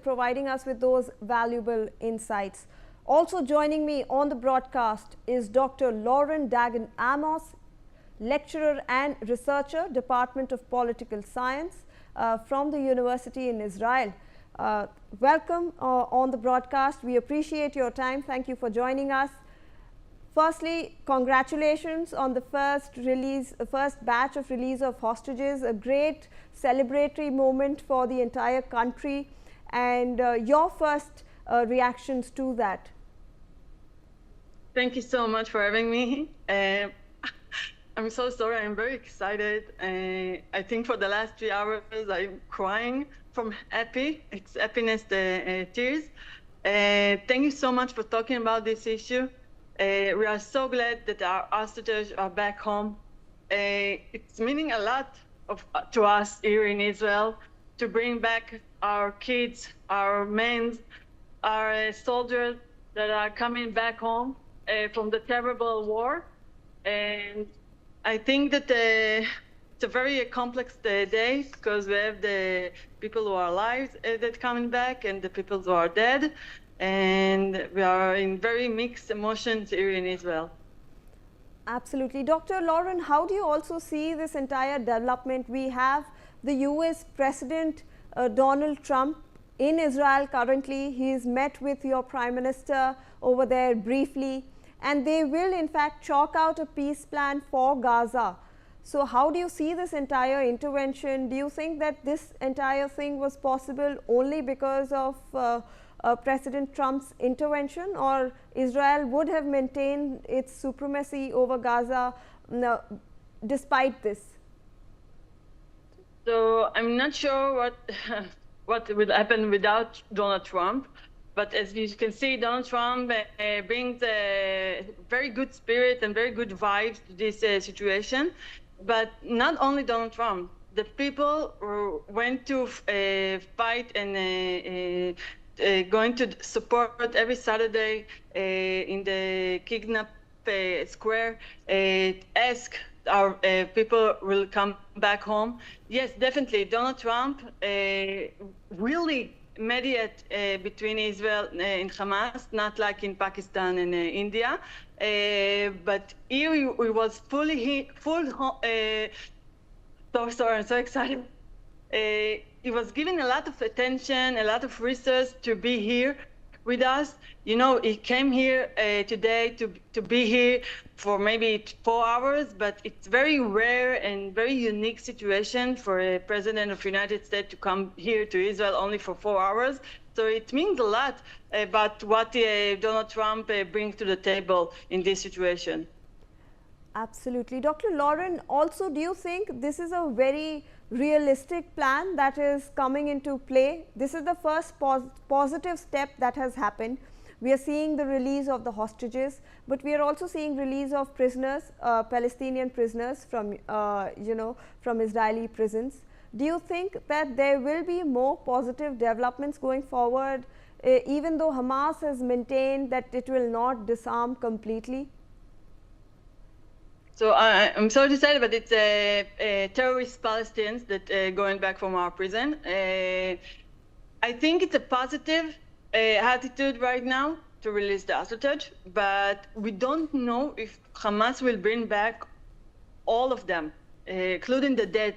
and providing us with those valuable insights. Also joining me on the broadcast is Dr. Dagen Amos, lecturer and researcher, Department of Political Science from the University in Israel. Welcome on the broadcast. We appreciate your time. Thank you for joining us. Firstly, congratulations on the first batch of release of hostages, a great celebratory moment for the entire country, and your first reactions to that. Thank you so much for having me. I'm so sorry, I'm very excited. I think for the last 3 hours, I'm crying from it's happiness, tears. Thank you so much for talking about this issue. We are so glad that our hostages are back home. It's meaning a lot to us here in Israel to bring back our kids, our men, our soldiers that are coming back home from the terrible war. And I think that it's a very complex day because we have the people who are alive that coming back and the people who are dead. And we are in very mixed emotions here in Israel. Absolutely. Dr. Lauren, how do you also see this entire development? We have the US President Donald Trump in Israel currently. He's met with your Prime Minister over there briefly, and they will in fact chalk out a peace plan for Gaza. So how do you see this entire intervention? Do you think that this entire thing was possible only because of President Trump's intervention, or Israel would have maintained its supremacy over Gaza despite this? So I'm not sure what would happen without Donald Trump, but as you can see, Donald Trump brings a very good spirit and very good vibes to this situation. But not only Donald Trump, the people who went to fight and going to support every Saturday in the Kidnap Square, ask our people will come back home. Yes, definitely, Donald Trump really mediate between Israel and Hamas, not like in Pakistan and India. But here we was so sorry, I'm so excited. He was given a lot of attention, a lot of research to be here with us. You know, he came here today to be here for maybe 4 hours, but it's very rare and very unique situation for a president of the United States to come here to Israel only for 4 hours. So it means a lot about what Donald Trump brings to the table in this situation. Absolutely. Dr. Lauren, also, do you think this is a very realistic plan that is coming into play? This is the first positive step that has happened. We are seeing the release of the hostages, but we are also seeing release of prisoners, Palestinian prisoners from, from Israeli prisons. Do you think that there will be more positive developments going forward, even though Hamas has maintained that it will not disarm completely? So I'm sorry to say it, but it's terrorist Palestinians that going back from our prison. I think it's a positive attitude right now to release the hostage, but we don't know if Hamas will bring back all of them, including the dead.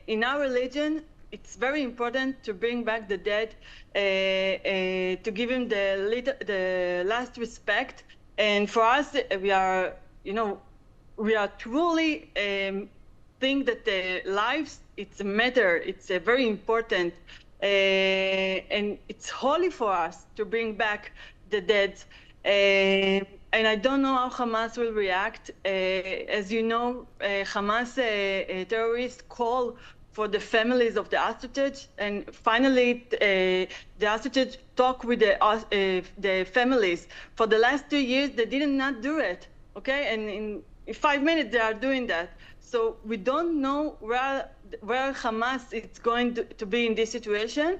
In our religion, it's very important to bring back the dead, to give him the last respect. And for us, we are, we are truly think that the lives, it's a matter, it's very important, and it's holy for us to bring back the dead. And I don't know how Hamas will react. As you know, Hamas terrorists call for the families of the hostages, and finally the hostages talk with the families. For the last 2 years, they did not do it, okay? And in 5 minutes, they are doing that. So we don't know where Hamas is going to be in this situation.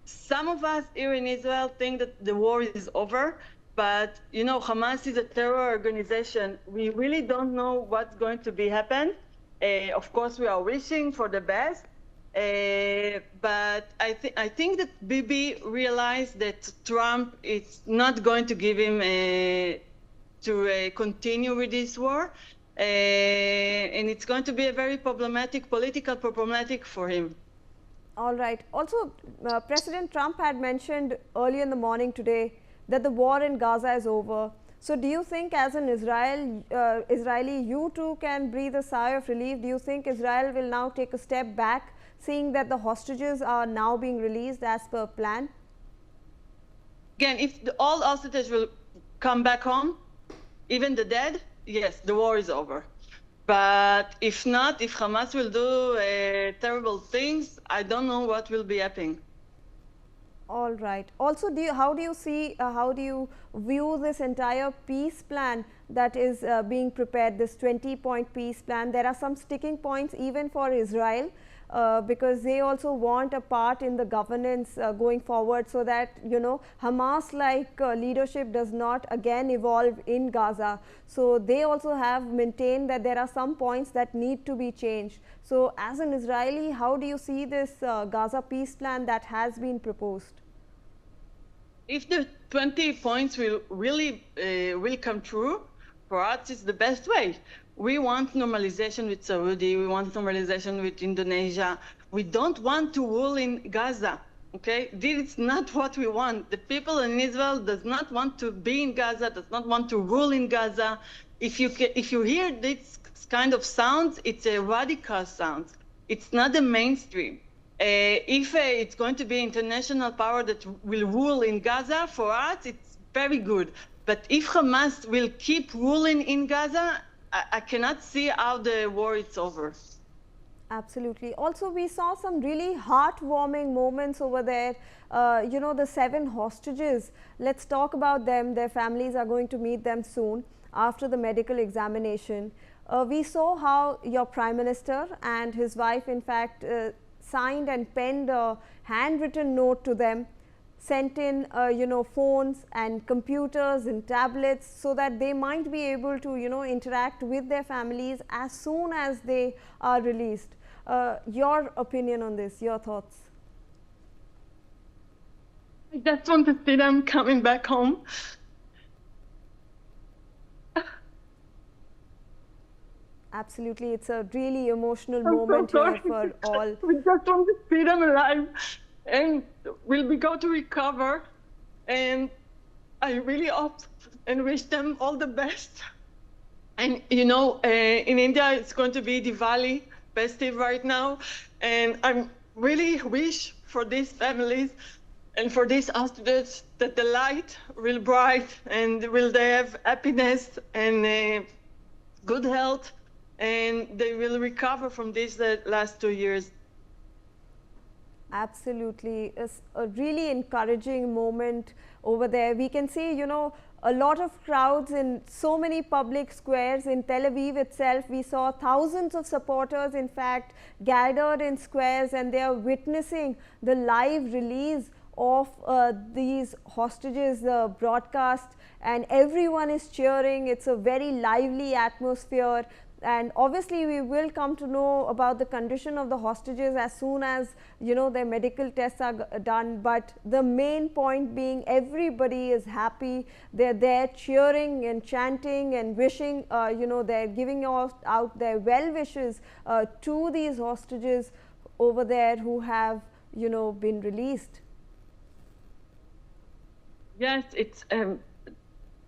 Some of us here in Israel think that the war is over, but Hamas is a terror organization. We really don't know what's going to happen. Of course, we are wishing for the best, But I think that Bibi realized that Trump is not going to give him to continue with this war, and it's going to be a very political problematic for him. All right. Also, President Trump had mentioned early in the morning today that the war in Gaza is over. So do you think as an Israeli, you too can breathe a sigh of relief? Do you think Israel will now take a step back, seeing that the hostages are now being released as per plan? Again, if all hostages will come back home, even the dead, yes, the war is over. But if not, if Hamas will do terrible things, I don't know what will be happening. All right. Also, how do you view this entire peace plan that is being prepared, this 20-point peace plan? There are some sticking points even for Israel, because they also want a part in the governance going forward, so that Hamas-like leadership does not again evolve in Gaza. So they also have maintained that there are some points that need to be changed. So as an Israeli, how do you see this Gaza peace plan that has been proposed? If the 20 points will really will come true, for us it's the best way. We want normalization with Saudi, we want normalization with Indonesia. We don't want to rule in Gaza, okay? This is not what we want. The people in Israel does not want to be in Gaza, does not want to rule in Gaza. If you hear this kind of sounds, it's a radical sound. It's not the mainstream. If it's going to be international power that will rule in Gaza, for us, it's very good. But if Hamas will keep ruling in Gaza, I cannot see how the war is over. Absolutely. Also, we saw some really heartwarming moments over there. The 7 hostages. Let's talk about them. Their families are going to meet them soon after the medical examination. We saw how your Prime Minister and his wife, in fact, signed and penned a handwritten note to them, sent in phones and computers and tablets, so that they might be able to interact with their families as soon as they are released. Your opinion on this, your thoughts? I just want to see them coming back home. Absolutely, it's a really emotional moment here for all. We just want to see them alive, and we'll be go to recover. And I really hope and wish them all the best. And in India, it's going to be Diwali festive right now, and I really wish for these families and for these hostages that the light will bright and will they have happiness and good health, and they will recover from this last 2 years. Absolutely. It's a really encouraging moment over there. We can see, a lot of crowds in so many public squares. In Tel Aviv itself, we saw thousands of supporters, in fact, gathered in squares, and they are witnessing the live release of these hostages, the broadcast, and everyone is cheering. It's a very lively atmosphere. And obviously, we will come to know about the condition of the hostages as soon as their medical tests are done. But the main point being, everybody is happy. They're there cheering and chanting and wishing. They're giving out their well wishes to these hostages over there who have been released. Yes, it's.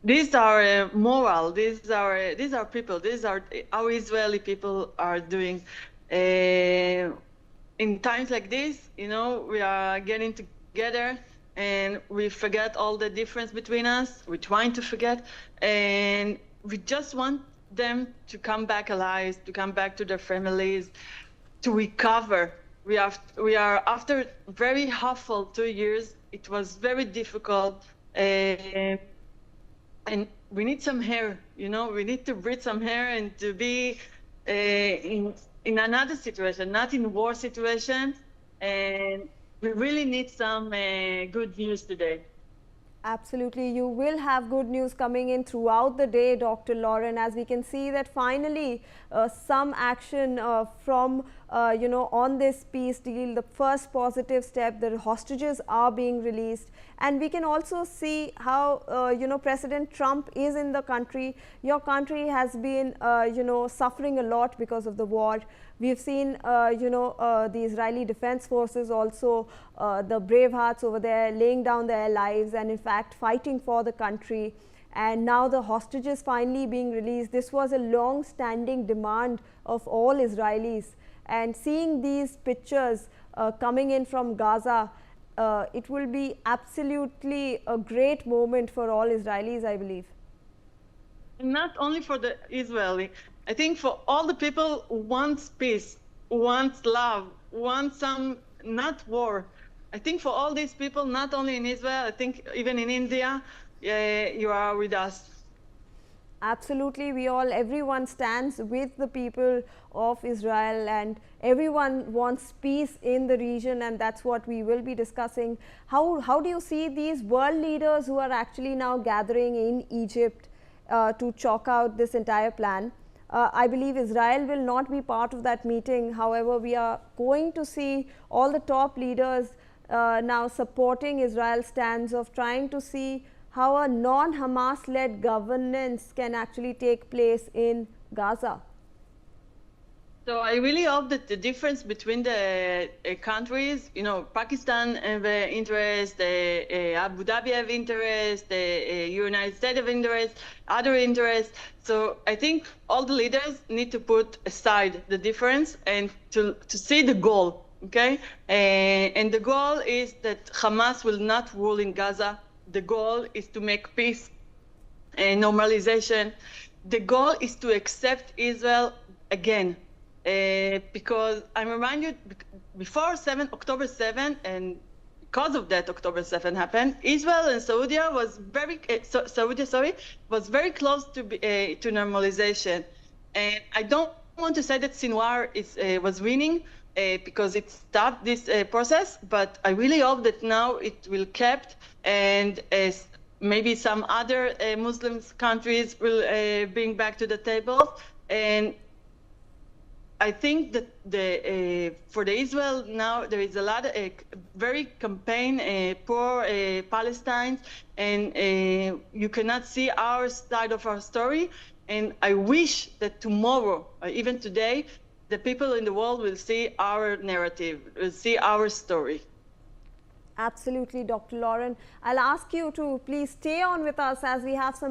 These are moral. These are people. These are how Israeli people are doing. In times like this, we are getting together and we forget all the difference between us. We're trying to forget, and we just want them to come back alive, to come back to their families, to recover. We are after very awful 2 years. It was very difficult. And we need some air, we need to breathe some air and to be in another situation, not in war situation. And we really need some good news today. Absolutely. You will have good news coming in throughout the day, Dr. Lauren, as we can see that finally some action from on this peace deal, the first positive step, the hostages are being released. And we can also see how, President Trump is in the country. Your country has been, suffering a lot because of the war. We've seen, the Israeli Defense Forces also, the brave hearts over there laying down their lives and in fact fighting for the country. And now the hostages finally being released. This was a long-standing demand of all Israelis. And seeing these pictures coming in from Gaza, it will be absolutely a great moment for all Israelis, I believe. Not only for the Israeli, I think for all the people who want peace, want love, want some, not war. I think for all these people, not only in Israel, I think even in India, you are with us. Absolutely, everyone stands with the people of Israel, and everyone wants peace in the region, and that's what we will be discussing. How do you see these world leaders who are actually now gathering in Egypt to chalk out this entire plan? I believe Israel will not be part of that meeting. However, we are going to see all the top leaders now supporting Israel's stance of trying to see how a non-Hamas-led governance can actually take place in Gaza. So I really hope that the difference between the countries, Pakistan have interest, Abu Dhabi have interest, the United States have interest, other interests. So I think all the leaders need to put aside the difference and to see the goal, okay? And the goal is that Hamas will not rule in Gaza. The goal is to make peace and normalization. The goal is to accept Israel again. Because I remind you, before October 7, and because of that October 7 happened, Israel and Saudi was very close to normalization. And I don't want to say that Sinwar was winning because it stopped this process, but I really hope that now it will kept, and maybe some other Muslim countries will bring back to the table. And I think that for the Israel now, there is a lot of very campaign pro Palestine, and you cannot see our side of our story. And I wish that tomorrow, or even today, the people in the world will see our narrative, will see our story. Absolutely, Dr. Lauren. I'll ask you to please stay on with us as we have some